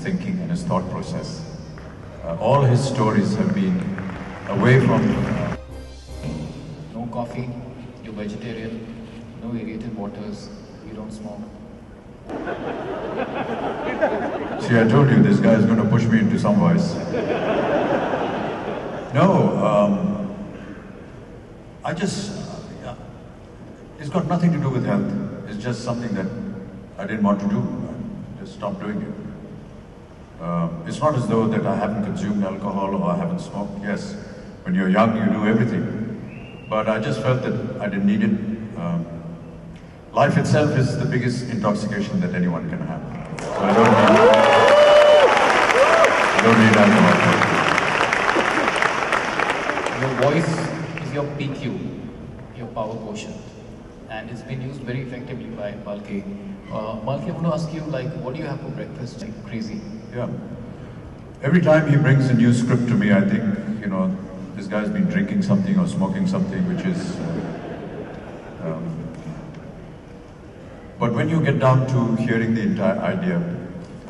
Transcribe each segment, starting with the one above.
thinking and his thought process. All his stories have been away from... No coffee, you're vegetarian, no aerated waters, you don't smoke. See, I told you this guy is going to push me into some voice. No, I just... it's got nothing to do with health. It's just something that I didn't want to do. I just stopped doing it. It's not as though that I haven't consumed alcohol or I haven't smoked. Yes, when you're young, you do everything. But I just felt that I didn't need it. Life itself is the biggest intoxication that anyone can have. So I don't need alcohol. Your voice is your PQ, your power quotient. And it's been used very effectively by Balki. Balki, I want to ask you, like, what do you have for breakfast? Like, crazy. Yeah. Every time he brings a new script to me, I think, you know, this guy's been drinking something or smoking something, which is... but when you get down to hearing the entire idea,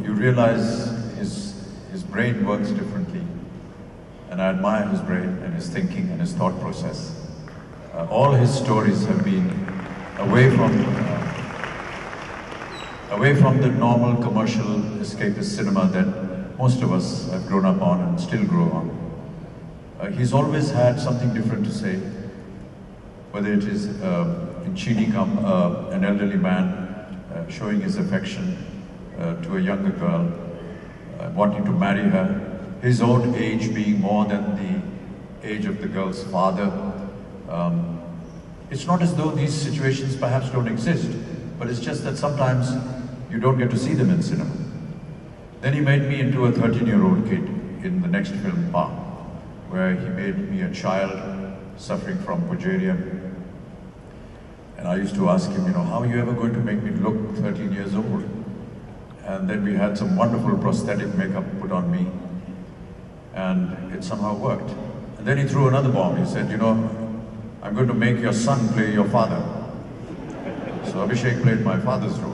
you realize his brain works differently. And I admire his brain and his thinking and his thought process. All his stories have been away from the normal commercial escapist cinema that most of us have grown up on and still grow on. He's always had something different to say, whether it is in Chini Kam, an elderly man showing his affection to a younger girl, wanting to marry her, his own age being more than the age of the girl's father. It's not as though these situations perhaps don't exist, but it's just that sometimes you don't get to see them in cinema. Then he made me into a 13-year-old kid in the next film, Pa, where he made me a child suffering from progeria. And I used to ask him, you know, how are you ever going to make me look 13 years old? And then we had some wonderful prosthetic makeup put on me, and it somehow worked. And then he threw another bomb. He said, you know, I'm going to make your son play your father. So Abhishek played my father's role.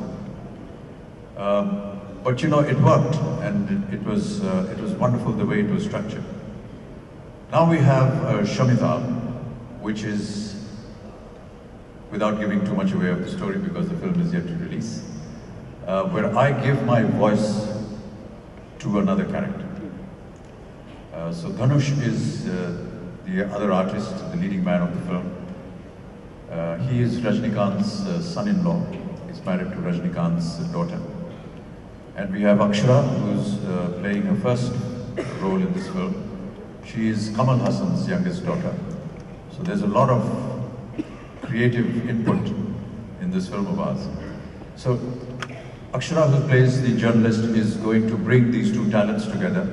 But you know, it worked, and it was wonderful the way it was structured. Now we have Shamita, which is, without giving too much away of the story because the film is yet to release, where I give my voice to another character. So Dhanush is the other artist, the leading man of the film. He is Rajnikant's son-in-law. He's married to Rajnikant's daughter. And we have Akshara, who's playing her first role in this film. She is Kamal Hassan's youngest daughter. So there's a lot of creative input in this film of ours. So Akshara, who plays the journalist, is going to bring these two talents together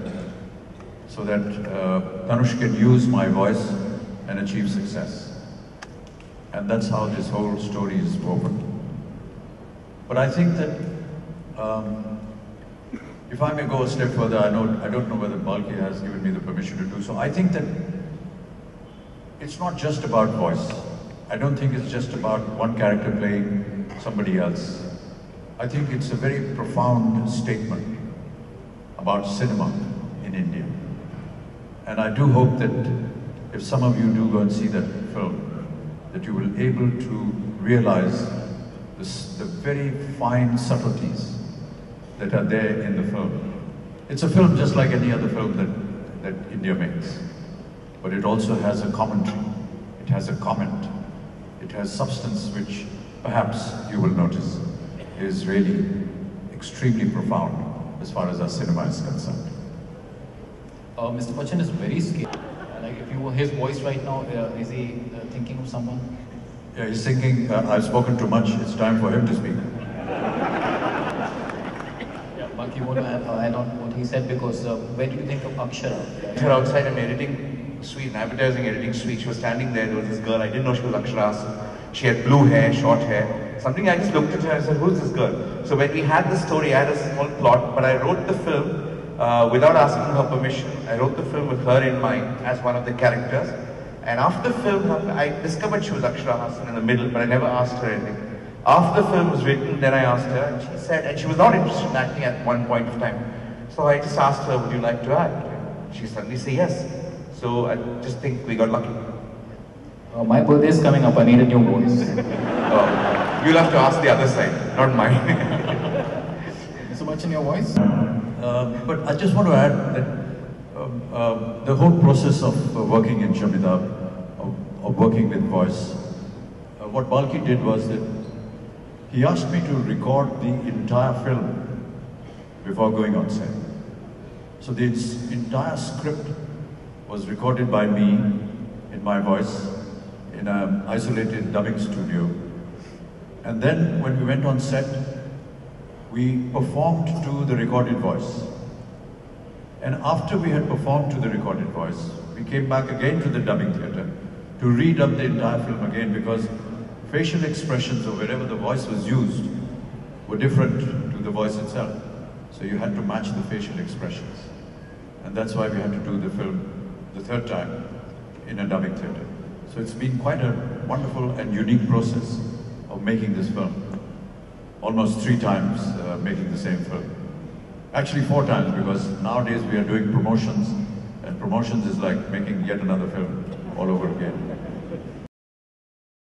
so that Dhanush can use my voice and achieve success. And that's how this whole story is woven. But I think that if I may go a step further, I don't know whether Balki has given me the permission to do so. I think that it's not just about voice. I don't think it's just about one character playing somebody else. I think it's a very profound statement about cinema in India. And I do hope that if some of you do go and see that film, that you will be able to realize the very fine subtleties that are there in the film. It's a film just like any other film that India makes. But it also has a commentary, it has a comment, it has substance which perhaps you will notice is really extremely profound as far as our cinema is concerned. Mr. Bachchan is very scared. Like if you were his voice right now, is he thinking of someone? Yeah, he's thinking, I've spoken too much, it's time for him to speak. Balki, you want to add on what he said, because where do you think of Akshara? Her outside an editing suite, an advertising editing suite. She was standing there was this girl, I didn't know she was Akshara. She had blue hair, short hair. Something I just looked at her and said, who's this girl? So when we had the story, I had a small plot, but I wrote the film without asking her permission. I wrote the film with her in mind as one of the characters. And after the film, I discovered she was Akshara Hassan in the middle, but I never asked her anything. After the film was written, then I asked her, and she said, and she was not interested in acting at one point of time. So I just asked her, would you like to act? She suddenly said yes. So I just think we got lucky. My birthday is coming up. I need a new voice. You'll have to ask the other side, not mine. So much in your voice? But I just want to add that the whole process of working in Shamitab, of working with voice, what Balki did was that he asked me to record the entire film before going on set. So the entire script was recorded by me in my voice in an isolated dubbing studio. And then when we went on set, we performed to the recorded voice. And after we had performed to the recorded voice, we came back again to the dubbing theatre to redub the entire film again, because facial expressions of wherever the voice was used were different to the voice itself. So you had to match the facial expressions. And that's why we had to do the film the third time in a dubbing theatre. So it's been quite a wonderful and unique process of making this film. Almost 3 times making the same film. Actually 4 times, because nowadays we are doing promotions, and promotions is like making yet another film all over again.